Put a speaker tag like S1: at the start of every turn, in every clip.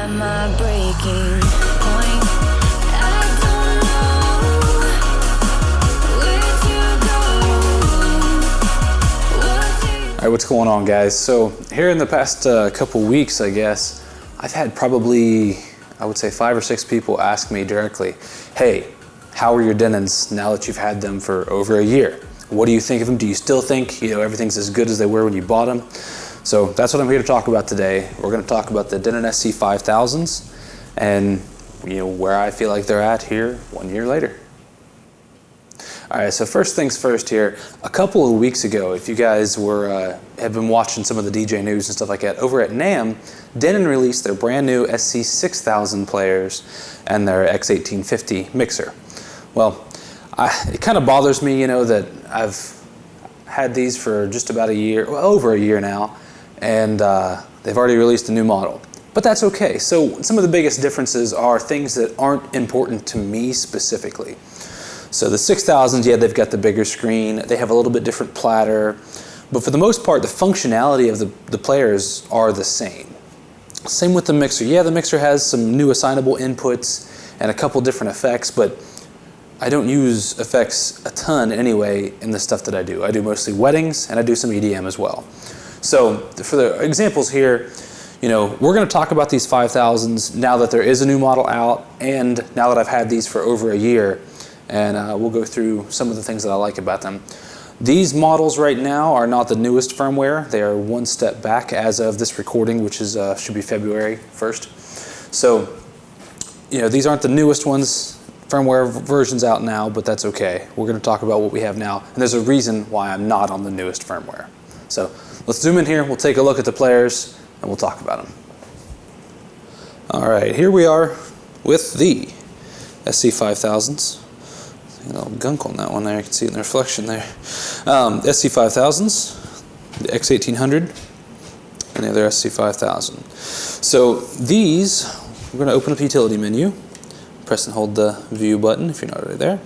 S1: at my breaking point. I don't know where to go.
S2: All right, what's going on, guys? So here in the past couple weeks, I guess, I've had probably, I would say 5 or 6 people ask me directly, hey, how are your Denons now that you've had them for over a year? What do you think of them? Do you still think, everything's as good as they were when you bought them? So that's what I'm here to talk about today. We're going to talk about the Denon SC5000s and where I feel like they're at here 1 year later. All right, so first things first here. A couple of weeks ago, if you guys have been watching some of the DJ news and stuff like that, over at NAMM, Denon released their brand new SC6000 players and their X1850 mixer. Well, it kind of bothers me, that I've had these for just about a year, well, over a year now, and they've already released a new model. But that's okay. So some of the biggest differences are things that aren't important to me specifically. So the 6000s, yeah, they've got the bigger screen. They have a little bit different platter. But for the most part, the functionality of the players are the same. Same with the mixer. Yeah, the mixer has some new assignable inputs and a couple different effects, but I don't use effects a ton anyway in the stuff that I do. I do mostly weddings and I do some EDM as well. So for the examples here, we're going to talk about these 5000s now that there is a new model out and now that I've had these for over a year, and we'll go through some of the things that I like about them. These models right now are not the newest firmware. They are one step back as of this recording, which is should be February 1st. So, these aren't the newest ones. Firmware version's out now, but that's okay. We're going to talk about what we have now, and there's a reason why I'm not on the newest firmware. So let's zoom in here, we'll take a look at the players, and we'll talk about them. All right, here we are with the SC5000s. A little gunk on that one there, you can see it in the reflection there. SC5000s, the X1800, and the other SC5000. So these, we're going to open up the utility menu. Press and hold the view button if you're not already there.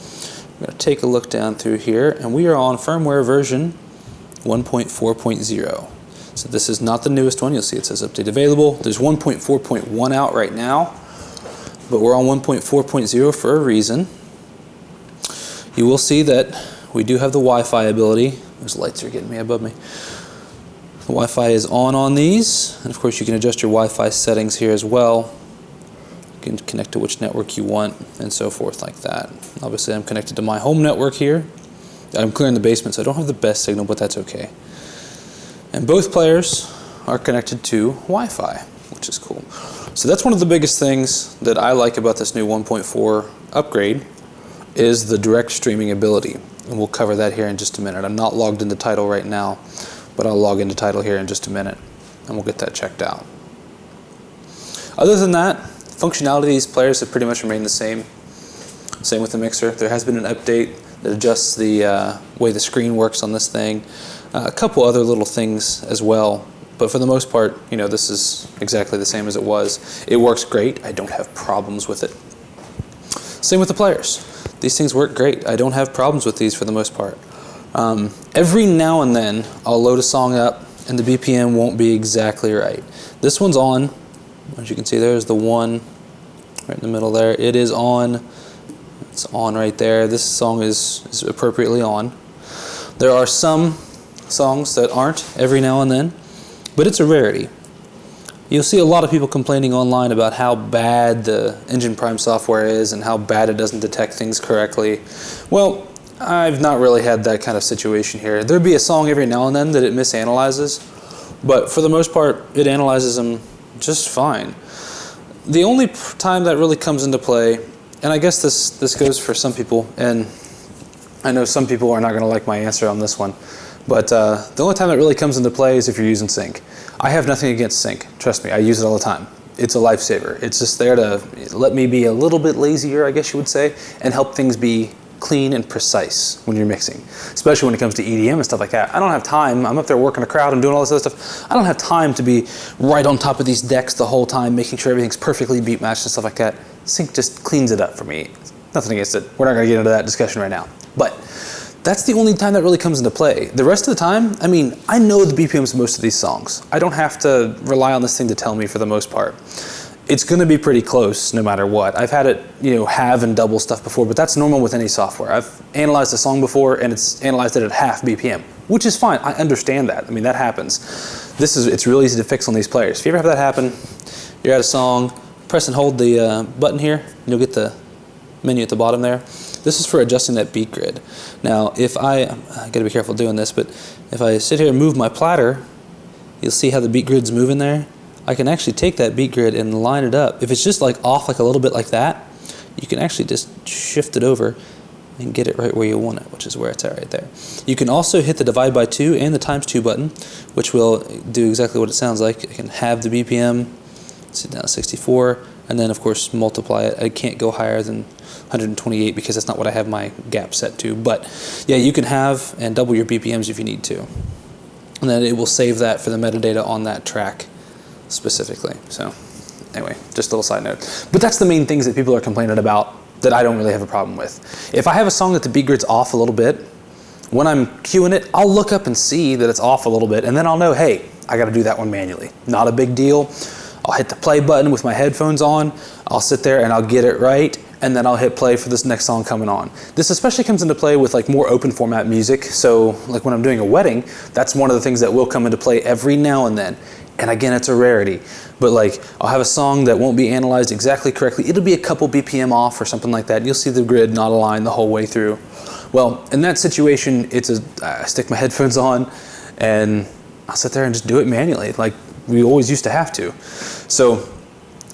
S2: We're going to take a look down through here, and we are on firmware version 1.4.0. So this is not the newest one. You'll see it says update available. There's 1.4.1 out right now, but we're on 1.4.0 for a reason. You will see that we do have the Wi-Fi ability. Those lights are getting me above me. The Wi-Fi is on these, and of course you can adjust your Wi-Fi settings here as well. You can connect to which network you want and so forth like that. Obviously I'm connected to my home network here. I'm clear in the basement, so I don't have the best signal, but that's okay. And both players are connected to Wi-Fi, which is cool. So that's one of the biggest things that I like about this new 1.4 upgrade is the direct streaming ability. And we'll cover that here in just a minute. I'm not logged into Tidal right now, but I'll log into Tidal here in just a minute, and we'll get that checked out. Other than that, functionality of these players have pretty much remained the same. Same with the mixer. There has been an update that adjusts the way the screen works on this thing. A couple other little things as well. But for the most part, this is exactly the same as it was. It works great. I don't have problems with it. Same with the players. These things work great. I don't have problems with these for the most part. Every now and then, I'll load a song up and the BPM won't be exactly right. This one's on. As you can see, there's the one right in the middle there. It is on. It's on right there. This song is appropriately on. There are some songs that aren't every now and then, but it's a rarity. You'll see a lot of people complaining online about how bad the Engine Prime software is and how bad it doesn't detect things correctly. Well, I've not really had that kind of situation here. There'd be a song every now and then that it misanalyzes, but for the most part, it analyzes them just fine. The only time that really comes into play, and I guess this goes for some people, and I know some people are not going to like my answer on this one, but the only time that really comes into play is if you're using sync. I have nothing against sync. Trust me, I use it all the time. It's a lifesaver. It's just there to let me be a little bit lazier, I guess you would say, and help things be clean and precise when you're mixing, especially when it comes to EDM and stuff like that. I don't have time. I'm up there working a crowd and doing all this other stuff. I don't have time to be right on top of these decks the whole time, making sure everything's perfectly beat matched and stuff like that. Sync just cleans it up for me. Nothing against it. We're not going to get into that discussion right now. But that's the only time that really comes into play. The rest of the time, I mean, I know the BPMs of most of these songs. I don't have to rely on this thing to tell me for the most part. it's going to be pretty close no matter what. I've had it, have and double stuff before, but that's normal with any software. I've analyzed a song before and it's analyzed it at half BPM, which is fine. I understand that. I mean, that happens. It's really easy to fix on these players. If you ever have that happen, you're at a song, press and hold the button here, and you'll get the menu at the bottom there. This is for adjusting that beat grid. Now, if I gotta be careful doing this, but if I sit here and move my platter, you'll see how the beat grid's moving there. I can actually take that beat grid and line it up. If it's just like off like a little bit like that, you can actually just shift it over and get it right where you want it, which is where it's at right there. You can also hit the divide by 2 and the times 2 button, which will do exactly what it sounds like. I can have the BPM, sit down to 64, and then of course multiply it. I can't go higher than 128 because that's not what I have my gap set to. But yeah, you can have and double your BPMs if you need to. And then it will save that for the metadata on that track specifically. So anyway, just a little side note. But that's the main things that people are complaining about that I don't really have a problem with. If I have a song that the beat grid's off a little bit, when I'm cueing it, I'll look up and see that it's off a little bit, and then I'll know, hey, I gotta do that one manually. Not a big deal. I'll hit the play button with my headphones on, I'll sit there and I'll get it right, and then I'll hit play for this next song coming on. This especially comes into play with like more open format music. So like when I'm doing a wedding, that's one of the things that will come into play every now and then. And again, it's a rarity, but like I'll have a song that won't be analyzed exactly correctly. It'll be a couple BPM off or something like that. And you'll see the grid not aligned the whole way through. Well, in that situation, I stick my headphones on and I'll sit there and just do it manually, like we always used to have to. So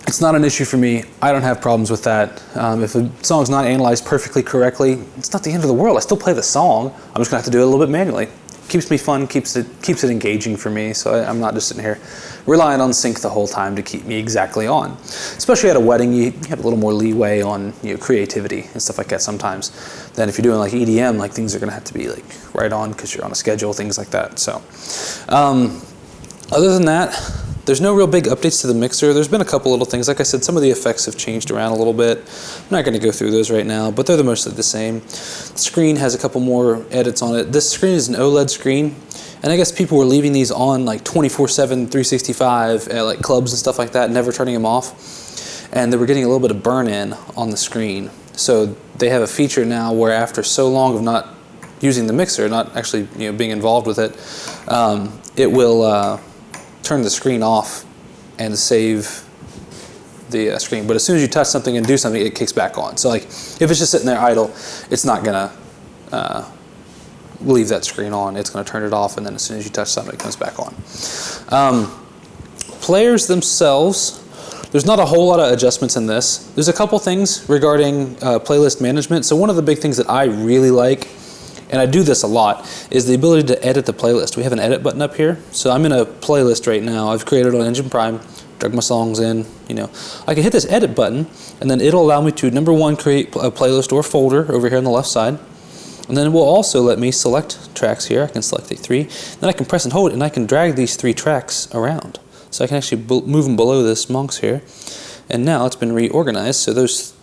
S2: it's not an issue for me. I don't have problems with that. If a song's not analyzed perfectly correctly, it's not the end of the world. I still play the song. I'm just gonna have to do it a little bit manually. Keeps me fun, keeps it engaging for me, so I'm not just sitting here relying on sync the whole time to keep me exactly on. Especially at a wedding, you have a little more leeway on creativity and stuff like that sometimes than if you're doing like EDM, like things are gonna have to be like right on because you're on a schedule, things like that. So other than that, there's no real big updates to the mixer. There's been a couple little things. Like I said, some of the effects have changed around a little bit. I'm not going to go through those right now, but they're mostly the same. The screen has a couple more edits on it. This screen is an OLED screen, and I guess people were leaving these on like 24/7, 365 at like clubs and stuff like that, never turning them off. And they were getting a little bit of burn-in on the screen. So they have a feature now where after so long of not using the mixer, not actually being involved with it, it will turn the screen off and save the screen. But as soon as you touch something and do something, it kicks back on. So like if it's just sitting there idle, it's not gonna leave that screen on. It's gonna turn it off, and then as soon as you touch something, it comes back on. Players themselves, there's not a whole lot of adjustments in this. There's a couple things regarding playlist management. So one of the big things that I really like, and I do this a lot, is the ability to edit the playlist. We have an edit button up here. So I'm in a playlist right now. I've created on Engine Prime, drug my songs in, I can hit this edit button, and then it'll allow me to, number one, create a playlist or folder over here on the left side. And then it will also let me select tracks here. I can select the 3. Then I can press and hold, and I can drag these 3 tracks around. So I can actually move them below this monks here. And now it's been reorganized, so those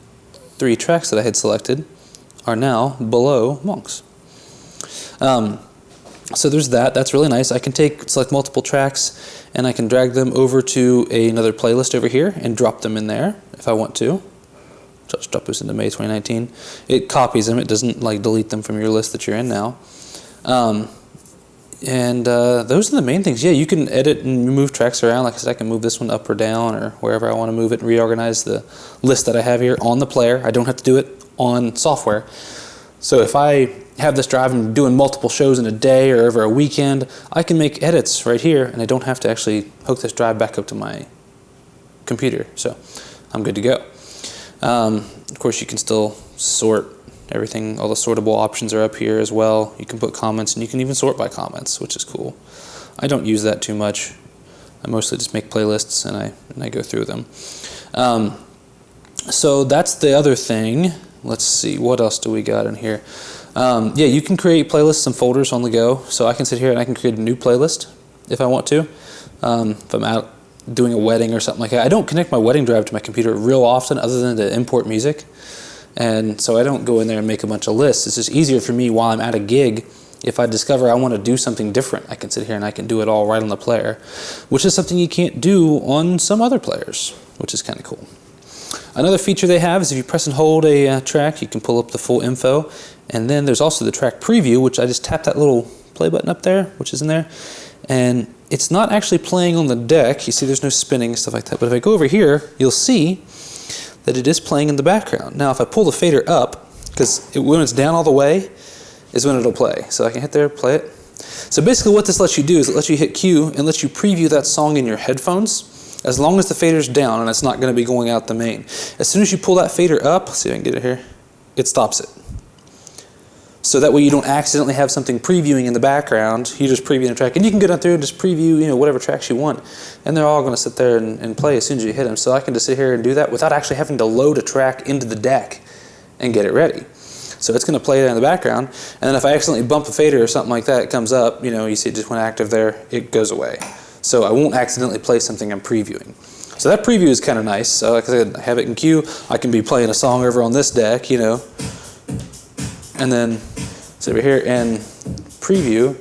S2: 3 tracks that I had selected are now below monks. So there's that. That's really nice. I can select multiple tracks, and I can drag them over to another playlist over here and drop them in there if I want to. Just drop this into May 2019. It copies them. It doesn't like delete them from your list that you're in now. Those are the main things. Yeah, you can edit and move tracks around. Like I said, I can move this one up or down or wherever I want to move it and reorganize the list that I have here on the player. I don't have to do it on software. So if I have this drive and doing multiple shows in a day or over a weekend, I can make edits right here, and I don't have to actually hook this drive back up to my computer. So I'm good to go. Of course, you can still sort everything. All the sortable options are up here as well. You can put comments, and you can even sort by comments, which is cool. I don't use that too much. I mostly just make playlists, and I go through them. So that's the other thing. Let's see, what else do we got in here? Yeah, you can create playlists and folders on the go. So I can sit here and I can create a new playlist if I want to. If I'm out doing a wedding or something like that. I don't connect my wedding drive to my computer real often other than to import music. And so I don't go in there and make a bunch of lists. It's just easier for me while I'm at a gig. If I discover I want to do something different, I can sit here and I can do it all right on the player, which is something you can't do on some other players. which is kind of cool. Another feature they have is if you press and hold a track, you can pull up the full info. And then there's also the track preview, which I just tapped that little play button up there, which is in there. And it's not actually playing on the deck. You see there's no spinning and stuff like that. But if I go over here, you'll see that it is playing in the background. Now if I pull the fader up, because when it's down all the way is when it'll play. So I can hit there, play it. So basically what this lets you do is it lets you hit Q and lets you preview that song in your headphones as long as the fader's down and it's not going to be going out the main. As soon as you pull that fader up, let's see if I can get it here, it stops it. So that way you don't accidentally have something previewing in the background. You just preview a track, and you can get on through and just preview, you know, whatever tracks you want, and they're all going to sit there and play as soon as you hit them. So I can just sit here and do that without actually having to load a track into the deck and get it ready. So it's going to play there in the background, and then if I accidentally bump a fader or something like that, it comes up, you know, you see it just went active there, it goes away. So I won't accidentally play something I'm previewing. So that preview is kind of nice. So like I said, I have it in queue. I can be playing a song over on this deck, you know, and then sit over here and preview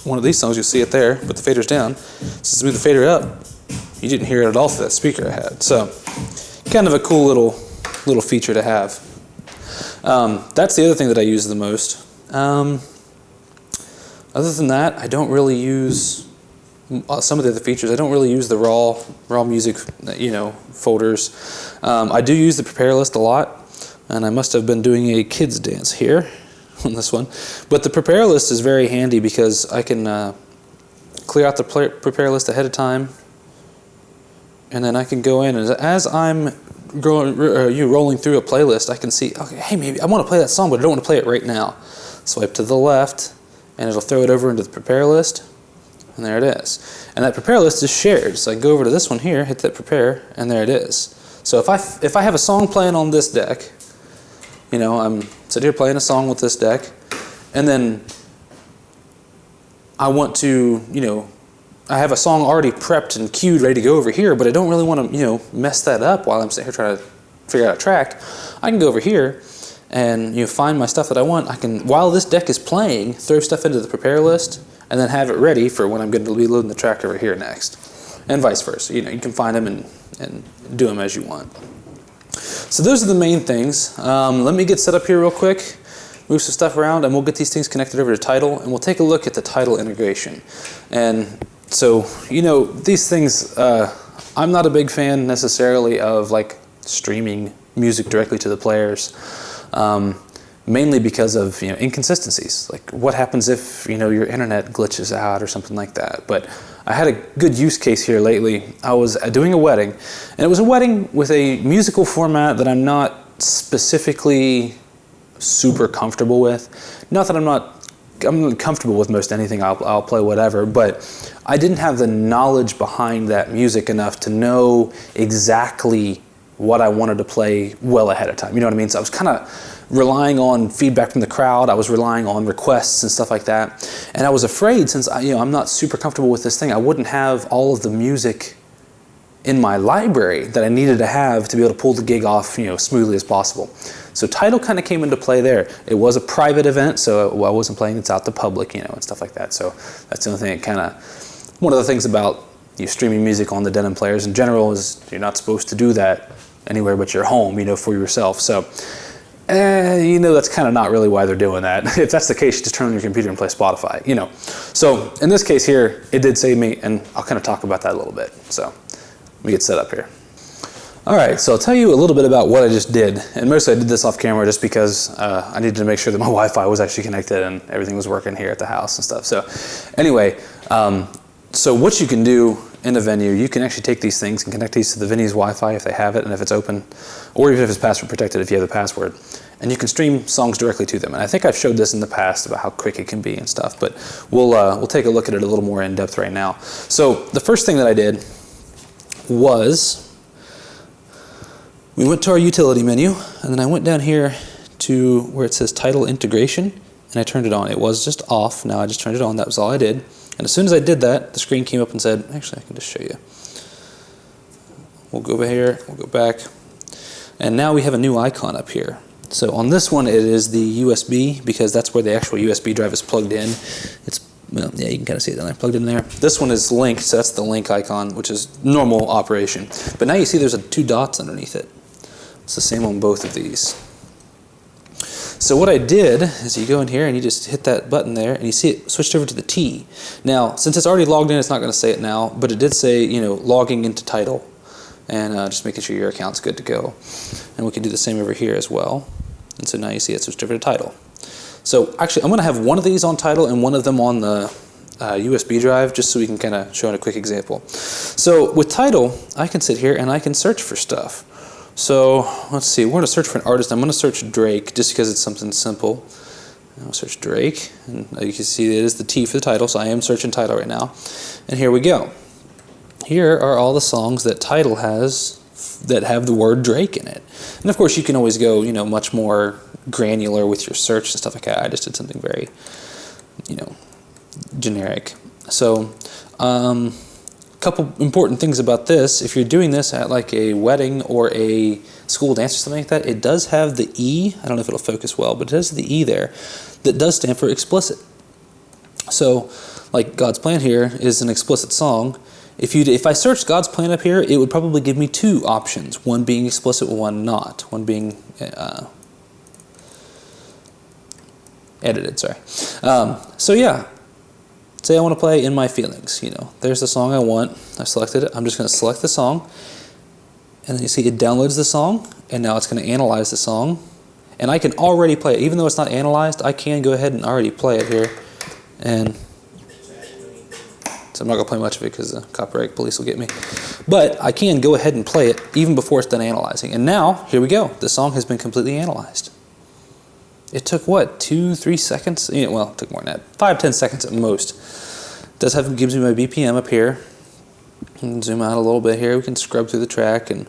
S2: one of these songs. You'll see it there, but the fader's down. Since I moved the fader up, you didn't hear it at all through that speaker I had. So kind of a cool little feature to have. That's the other thing that I use the most. Other than that, I don't really use some of the other features. I don't really use the raw music, you know, folders. I do use the prepare list a lot, and I must have been doing a kids dance here on this one. But the prepare list is very handy because I can clear out the prepare list ahead of time, and then I can go in, and as I'm rolling through a playlist, I can see, okay, hey, maybe I want to play that song, but I don't want to play it right now. Swipe to the left, and it'll throw it over into the prepare list, and there it is. And that prepare list is shared, so I go over to this one here, hit that prepare, and there it is. So if I have a song playing on this deck, you know, I'm sitting here playing a song with this deck, and then I want to, you know, I have a song already prepped and queued, ready to go over here, but I don't really want to, you know, mess that up while I'm sitting here trying to figure out a track. I can go over here and, you know, find my stuff that I want. I can, while this deck is playing, throw stuff into the prepare list and then have it ready for when I'm going to be loading the track over here next, and vice versa. You know, you can find them and do them as you want. So those are the main things. Let me get set up here real quick, move some stuff around, and we'll get these things connected over to Tidal, and we'll take a look at the Tidal integration. And so, you know, these things, I'm not a big fan necessarily of like streaming music directly to the players, mainly because of, you know, inconsistencies. Like what happens if, you know, your internet glitches out or something like that. But I had a good use case here lately. I was doing a wedding, and it was a wedding with a musical format that I'm not specifically super comfortable with. Not that I'm comfortable with most anything, I'll play whatever, but I didn't have the knowledge behind that music enough to know exactly what I wanted to play well ahead of time. You know what I mean? So I was kind of relying on feedback from the crowd. I was relying on requests and stuff like that. And I was afraid, since I'm not super comfortable with this thing, I wouldn't have all of the music in my library that I needed to have to be able to pull the gig off, you know, smoothly as possible. So Tidal kind of came into play there. It was a private event, so I wasn't playing it's out to public, you know, and stuff like that. So that's the only thing. One of the things about streaming music on the Denon players in general is you're not supposed to do that anywhere but your home, you know, for yourself. So, you know, that's kind of not really why they're doing that. If that's the case, you just turn on your computer and play Spotify, you know. So in this case here, it did save me, and I'll kind of talk about that a little bit. So let me get set up here. All right, so I'll tell you a little bit about what I just did. And mostly I did this off camera just because I needed to make sure that my Wi-Fi was actually connected and everything was working here at the house and stuff. So anyway, so what you can do in a venue, you can actually take these things and connect these to the venue's Wi-Fi if they have it and if it's open, or even if it's password protected if you have the password. And you can stream songs directly to them. And I think I've showed this in the past about how quick it can be and stuff, but we'll take a look at it a little more in depth right now. So the first thing that I did was we went to our utility menu, and then I went down here to where it says Tidal integration, and I turned it on. It was just off. Now I just turned it on. That was all I did. And as soon as I did that, the screen came up and said, actually, I can just show you. We'll go over here, we'll go back, and now we have a new icon up here. So on this one, it is the USB, because that's where the actual USB drive is plugged in. It's Well, yeah, you can kind of see it down there, plugged in there. This one is linked, so that's the link icon, which is normal operation. But now you see there's 2 dots underneath it. It's the same on both of these. So what I did is you go in here and you just hit that button there, and you see it switched over to the T. Now, since it's already logged in, it's not going to say it now, but it did say, logging into title, and just making sure your account's good to go. And we can do the same over here as well. And so now you see it switched over to title. So actually, I'm going to have one of these on title and one of them on the USB drive, just so we can kind of show in a quick example. So with title, I can sit here and I can search for stuff. So let's see, we're going to search for an artist. I'm going to search Drake just because it's something simple. I'll search Drake, and you can see it is the T for the title, so I am searching title right now. And here we go. Here are all the songs that title has that have the word Drake in it. And of course you can always go, much more granular with your search and stuff like that. I just did something very, generic. So, couple important things about this. If you're doing this at like a wedding or a school dance or something like that, it does have the E. I don't know if it'll focus well, but it has the E there that does stand for explicit. So like God's Plan here is an explicit song. If I searched God's Plan up here, it would probably give me 2 options, one being explicit, one not, one being edited, sorry. So yeah, say I want to play In My Feelings, there's the song I want. I selected it. I'm just going to select the song, and then you see it downloads the song, and now it's going to analyze the song, and I can already play it. Even though it's not analyzed, I can go ahead and already play it here, and so I'm not going to play much of it because the copyright police will get me. But I can go ahead and play it even before it's done analyzing. And now, here we go. The song has been completely analyzed. It took, what, 2-3 seconds? Well, it took more than that. 5-10 seconds at most. It gives me my BPM up here. And zoom out a little bit here. We can scrub through the track and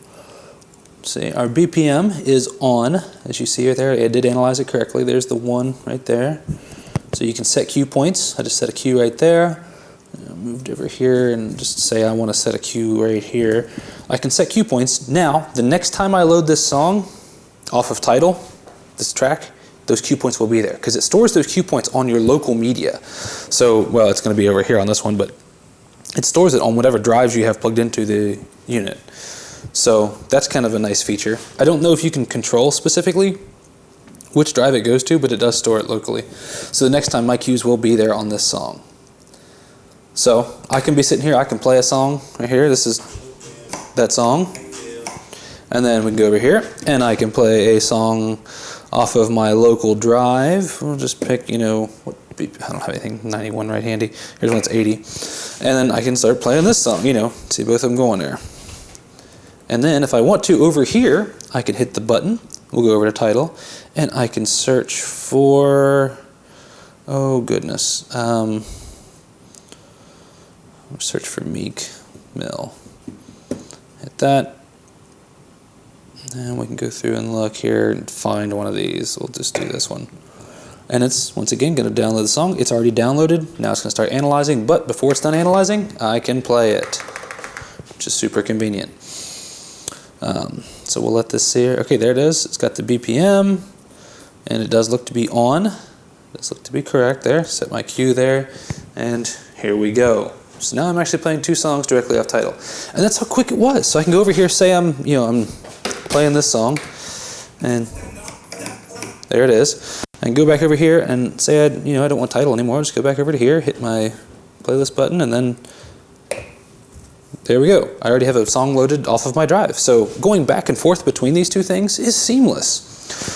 S2: see. Our BPM is on, as you see right there. It did analyze it correctly. There's the 1 right there. So you can set cue points. I just set a cue right there. Moved over here and just say I want to set a cue right here. I can set cue points. Now, the next time I load this song off of title, this track, those cue points will be there because it stores those cue points on your local media. So, well, it's going to be over here on this one, but it stores it on whatever drives you have plugged into the unit. So that's kind of a nice feature. I don't know if you can control specifically which drive it goes to, but it does store it locally. So the next time my cues will be there on this song. So I can be sitting here, I can play a song right here. This is that song. And then we can go over here and I can play a song off of my local drive. We'll just pick, I don't have anything 91 right handy. Here's one that's 80. And then I can start playing this song, see both of them going there. And then if I want to over here, I can hit the button. We'll go over to title and I can search for, oh goodness. Search for Meek Mill. Hit that. And we can go through and look here and find one of these. We'll just do this one. And it's, once again, going to download the song. It's already downloaded. Now it's going to start analyzing. But before it's done analyzing, I can play it, which is super convenient. So we'll let this see here. Okay, there it is. It's got the BPM. And it does look to be on. It does look to be correct there. Set my cue there. And here we go. So now I'm actually playing 2 songs directly off title. And that's how quick it was. So I can go over here, say I'm playing this song, and there it is. I can go back over here and say I don't want title anymore. Just go back over to here, hit my playlist button, and then there we go. I already have a song loaded off of my drive. So going back and forth between these 2 things is seamless.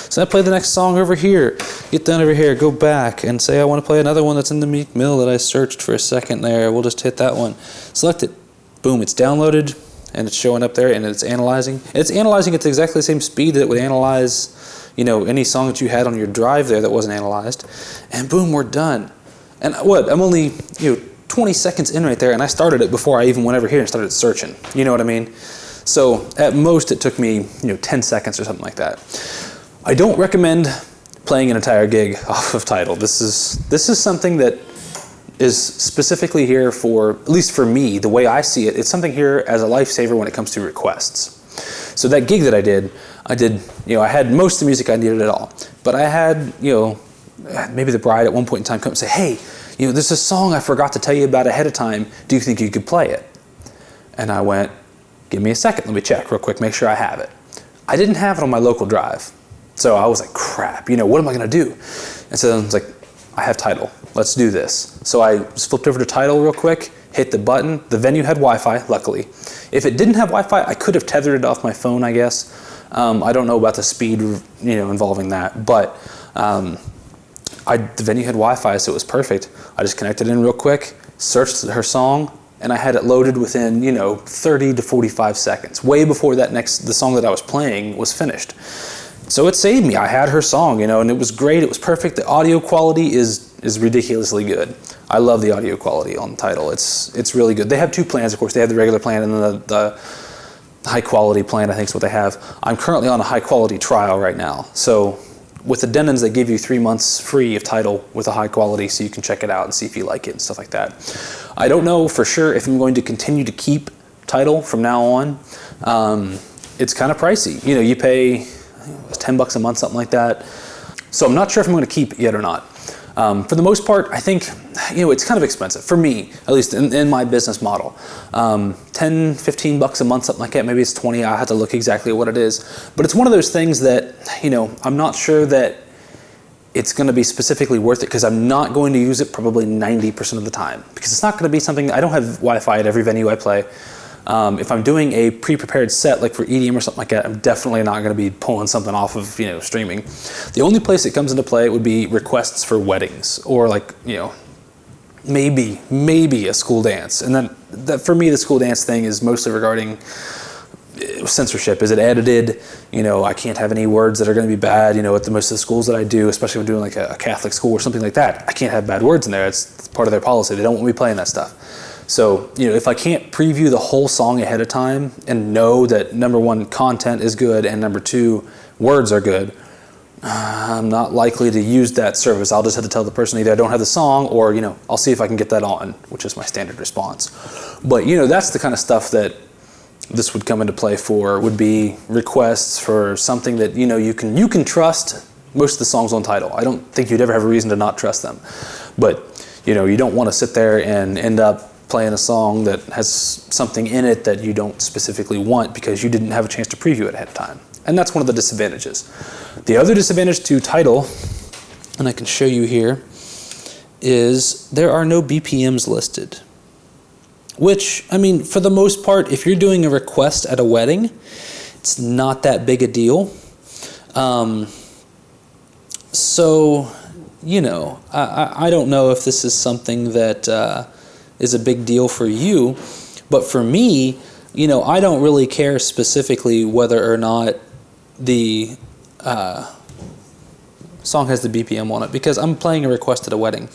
S2: So I play the next song over here, get down over here, go back, and say I want to play another one that's in the Meek Mill that I searched for a second there. We'll just hit that one. Select it. Boom, it's downloaded, and it's showing up there, and it's analyzing. It's analyzing at exactly the same speed that it would analyze, any song that you had on your drive there that wasn't analyzed. And boom, we're done. And what? I'm only, 20 seconds in right there, and I started it before I even went over here and started searching. You know what I mean? So at most, it took me, 10 seconds or something like that. I don't recommend playing an entire gig off of title. This is something that is specifically here for, at least for me, the way I see it, it's something here as a lifesaver when it comes to requests. So that gig that I did, I had most of the music I needed at all. But I had, maybe the bride at one point in time come and say, hey, there's a song I forgot to tell you about ahead of time. Do you think you could play it? And I went, give me a second. Let me check real quick, make sure I have it. I didn't have it on my local drive. So I was like, crap, what am I going to do? And so I was like, I have Tidal. Let's do this. So I just flipped over to Tidal real quick, hit the button. The venue had Wi-Fi, luckily. If it didn't have Wi-Fi, I could have tethered it off my phone, I guess. I don't know about the speed, involving that. But the venue had Wi-Fi, so it was perfect. I just connected in real quick, searched her song, and I had it loaded within, 30 to 45 seconds, way before the song that I was playing was finished. So it saved me. I had her song, and it was great. It was perfect. The audio quality is ridiculously good. I love the audio quality on Tidal. It's really good. They have two plans, of course. They have the regular plan and then the high quality plan, I think is what they have. I'm currently on a high quality trial right now. So with the Denons, they give you 3 months free of Tidal with a high quality, so you can check it out and see if you like it and stuff like that. I don't know for sure if I'm going to continue to keep Tidal from now on. It's kind of pricey. You pay it's $10 a month, something like that. So I'm not sure if I'm going to keep it yet or not. For the most part, I think, it's kind of expensive for me, at least in my business model. 10, 15 bucks a month, something like that. Maybe it's 20. I have to look exactly what it is. But it's one of those things that, I'm not sure that it's going to be specifically worth it, because I'm not going to use it probably 90% of the time, because it's not going to be something. I don't have Wi-Fi at every venue I play. If I'm doing a pre-prepared set, like for EDM or something like that, I'm definitely not going to be pulling something off of, streaming. The only place it comes into play would be requests for weddings, or like, maybe a school dance. And then that for me, the school dance thing is mostly regarding censorship. Is it edited? I can't have any words that are going to be bad. At most of the schools that I do, especially when doing like a Catholic school or something like that, I can't have bad words in there. It's part of their policy. They don't want me playing that stuff. So, if I can't preview the whole song ahead of time and know that number one, content is good, and number two, words are good, I'm not likely to use that service. I'll just have to tell the person either I don't have the song, or, I'll see if I can get that on, which is my standard response. But, that's the kind of stuff that this would come into play for, would be requests for something that, you can trust. Most of the songs on Tidal, I don't think you'd ever have a reason to not trust them. But, you don't want to sit there and end up playing a song that has something in it that you don't specifically want because you didn't have a chance to preview it ahead of time. And that's one of the disadvantages. The other disadvantage to Tidal, and I can show you here, is there are no BPMs listed. Which, for the most part, if you're doing a request at a wedding, it's not that big a deal. So, I don't know if this is something that is a big deal for you, but for me, I don't really care specifically whether or not the song has the BPM on it, because I'm playing a request at a wedding.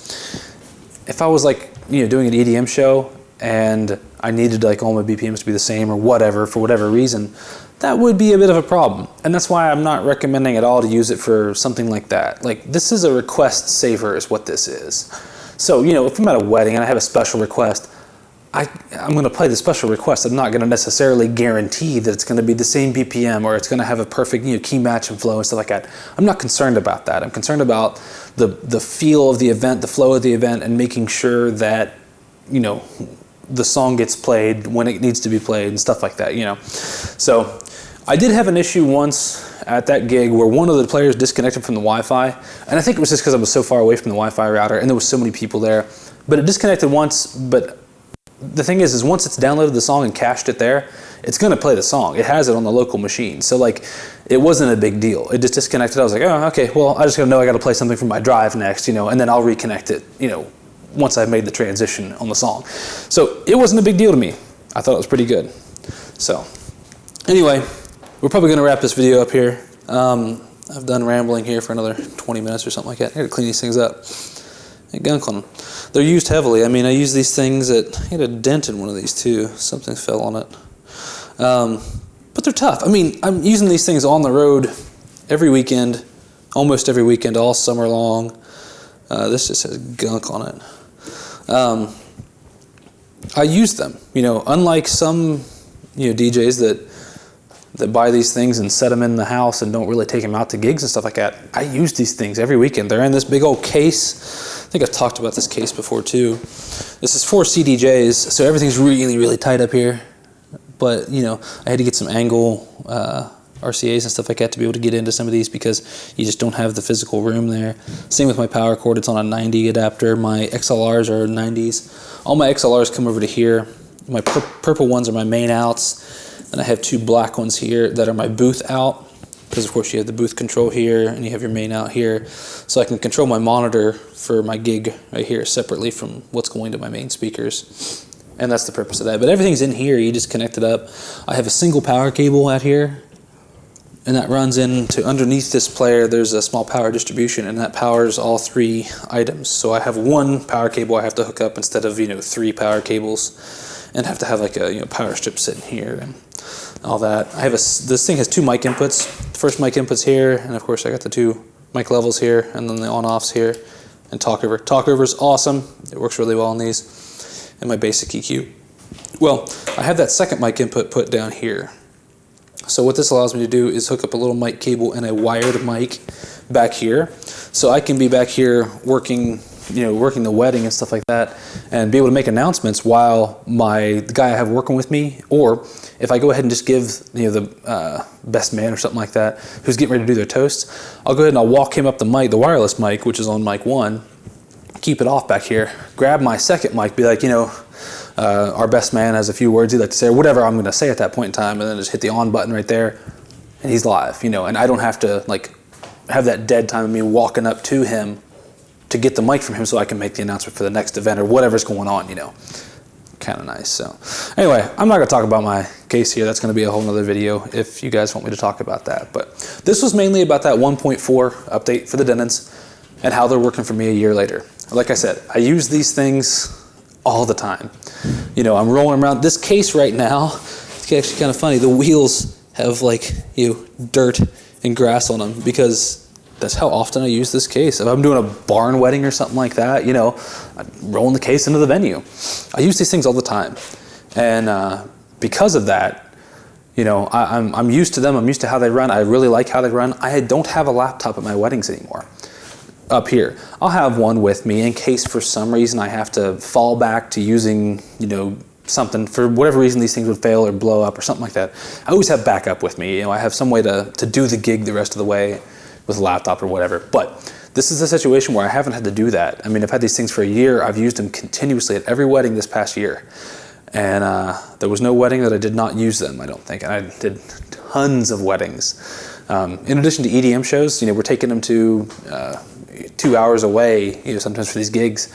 S2: If I was doing an EDM show and I needed all my BPMs to be the same or whatever, for whatever reason, that would be a bit of a problem. And that's why I'm not recommending at all to use it for something like that. This is a request saver is what this is. So, if I'm at a wedding and I have a special request, I'm going to play the special request. I'm not going to necessarily guarantee that it's going to be the same BPM or it's going to have a perfect key match and flow and stuff like that. I'm not concerned about that. I'm concerned about the feel of the event, the flow of the event, and making sure that, the song gets played when it needs to be played and stuff like that, So I did have an issue once at that gig where one of the players disconnected from the Wi-Fi, and I think it was just because I was so far away from the Wi-Fi router and there was so many people there. But it disconnected once, but the thing is once it's downloaded the song and cached it there, it's going to play the song. It has it on the local machine. So it wasn't a big deal. It just disconnected. I was like, oh, okay, well, I just got to know I got to play something from my drive next, and then I'll reconnect it, once I've made the transition on the song. So it wasn't a big deal to me. I thought it was pretty good. So anyway, we're probably going to wrap this video up here. I've done rambling here for another 20 minutes or something like that. I got to clean these things up. And gunk on them. They're used heavily. I use these things I had a dent in one of these too. Something fell on it. But they're tough. I'm using these things on the road every weekend, almost every weekend, all summer long. This just has gunk on it. I use them, unlike some, DJs that that buy these things and set them in the house and don't really take them out to gigs and stuff like that, I use these things every weekend. They're in this big old case. I think I've talked about this case before too. This is 4 CDJs, so everything's really, really tight up here. But, you know, I had to get some angle RCAs and stuff like that to be able to get into some of these because you just don't have the physical room there. Same with my power cord. It's on a 90 adapter. My XLRs are 90s. All my XLRs come over to here. My purple ones are my main outs. And I have 2 black ones here that are my booth out. Because, of course, you have the booth control here and you have your main out here. So I can control my monitor for my gig right here separately from what's going to my main speakers. And that's the purpose of that. But everything's in here. You just connect it up. I have a single power cable out here. And that runs into underneath this player. There's a small power distribution, and that powers all 3 items. So I have 1 power cable I have to hook up instead of 3 power cables, and have to have like a power strip sitting here and all that. I have this thing has 2 mic inputs. The first mic input's here, and of course I got the 2 mic levels here, and then the on-offs here, and talkover. Talkover's awesome. It works really well on these, and my basic EQ. Well, I have that second mic input put down here. So what this allows me to do is hook up a little mic cable and a wired mic back here. So I can be back here working, working the wedding and stuff like that, and be able to make announcements while the guy I have working with me, or if I go ahead and just give the best man or something like that who's getting ready to do their toast, I'll go ahead and I'll walk him up the mic, the wireless mic, which is on mic 1, keep it off back here, grab my second mic, be like, our best man has a few words he'd like to say, or whatever I'm going to say at that point in time, and then just hit the on button right there, and he's live, and I don't have to have that dead time of me walking up to him to get the mic from him so I can make the announcement for the next event or whatever's going on, kind of nice. So anyway, I'm not going to talk about my case here. That's going to be a whole nother video if you guys want me to talk about that. But this was mainly about that 1.4 update for the Denons and how they're working for me a year later. Like I said, I use these things all the time. I'm rolling around this case right now. It's actually kind of funny. The wheels have dirt and grass on them because that's how often I use this case. If I'm doing a barn wedding or something like that, I'm rolling the case into the venue. I use these things all the time. And because of that, I'm used to them. I'm used to how they run. I really like how they run. I don't have a laptop at my weddings anymore. Up here, I'll have one with me in case for some reason I have to fall back to using, something for whatever reason these things would fail or blow up or something like that. I always have backup with me. I have some way to do the gig the rest of the way with a laptop or whatever. But this is a situation where I haven't had to do that. I mean, I've had these things for a year. I've used them continuously at every wedding this past year. And there was no wedding that I did not use them, I don't think. And I did tons of weddings. In addition to EDM shows, we're taking them to 2 hours away, sometimes for these gigs,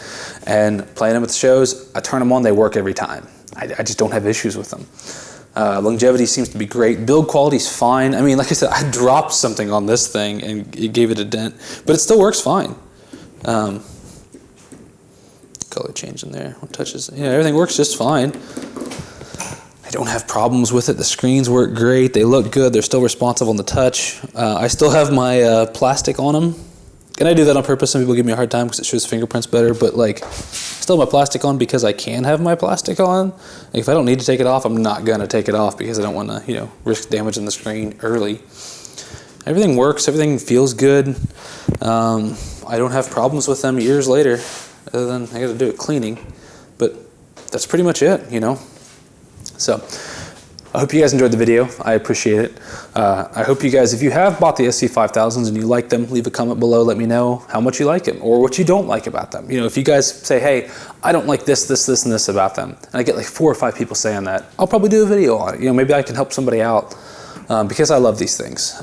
S2: and playing them at the shows. I turn them on, they work every time. I just don't have issues with them. Longevity seems to be great. Build quality's fine. I mean, like I said, I dropped something on this thing and it gave it a dent, but it still works fine. Color change in there. What touches? Yeah, everything works just fine. I don't have problems with it. The screens work great. They look good. They're still responsive on the touch. I still have my plastic on them. And I do that on purpose. Some people give me a hard time because it shows fingerprints better, but still have my plastic on because I can have my plastic on. If I don't need to take it off, I'm not gonna take it off because I don't want to, risk damaging the screen early. Everything works. Everything feels good. I don't have problems with them years later, other than I got to do a cleaning. But that's pretty much it, So I hope you guys enjoyed the video. I appreciate it. I hope you guys, if you have bought the SC5000s and you like them, leave a comment below. Let me know how much you like them or what you don't like about them. If you guys say, hey, I don't like this, and this about them, and I get 4 or 5 people saying that, I'll probably do a video on it. Maybe I can help somebody out because I love these things.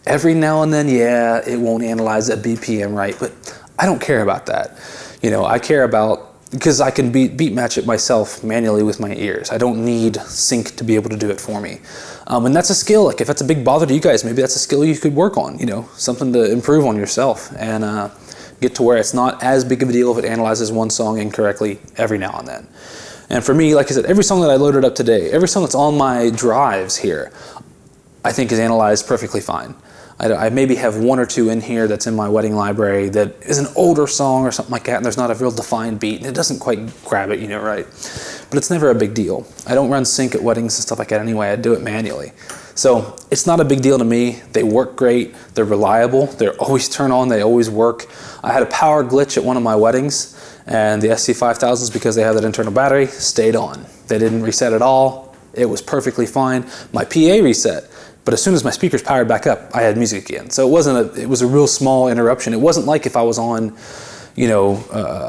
S2: Every now and then, yeah, it won't analyze that BPM right, but I don't care about that. I care about, because I can beat match it myself manually with my ears. I don't need sync to be able to do it for me. And that's a skill. If that's a big bother to you guys, maybe that's a skill you could work on, something to improve on yourself and get to where it's not as big of a deal if it analyzes one song incorrectly every now and then. And for me, like I said, every song that I loaded up today, every song that's on my drives here, I think is analyzed perfectly fine. I maybe have 1 or 2 in here that's in my wedding library that is an older song or something like that, and there's not a real defined beat, and it doesn't quite grab it, right? But it's never a big deal. I don't run sync at weddings and stuff like that anyway. I do it manually. So it's not a big deal to me. They work great. They're reliable. They're always turn on. They always work. I had a power glitch at one of my weddings, and the SC5000s, because they have that internal battery, stayed on. They didn't reset at all. It was perfectly fine. My PA reset, but as soon as my speakers powered back up, I had music again. So it was a real small interruption. It wasn't like if I was on, you know,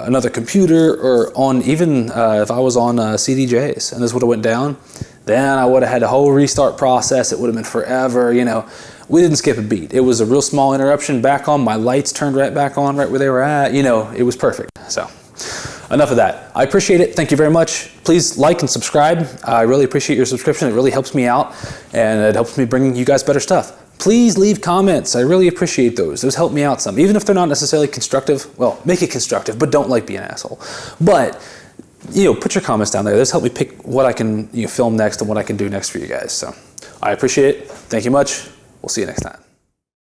S2: another computer, or on even if I was on CDJs and this would have went down, then I would have had a whole restart process. It would have been forever, you know. We didn't skip a beat. It was a real small interruption, back on. My lights turned right back on, right where they were at. You know, it was perfect. So enough of that. I appreciate it. Thank you very much. Please like and subscribe. I really appreciate your subscription. It really helps me out, and it helps me bring you guys better stuff. Please leave comments. I really appreciate those. Those help me out some. Even if they're not necessarily constructive, well, make it constructive, but don't like be an asshole. But, you know, put your comments down there. Those help me pick what I can, you know, film next and what I can do next for you guys. So I appreciate it. Thank you much. We'll see you next time.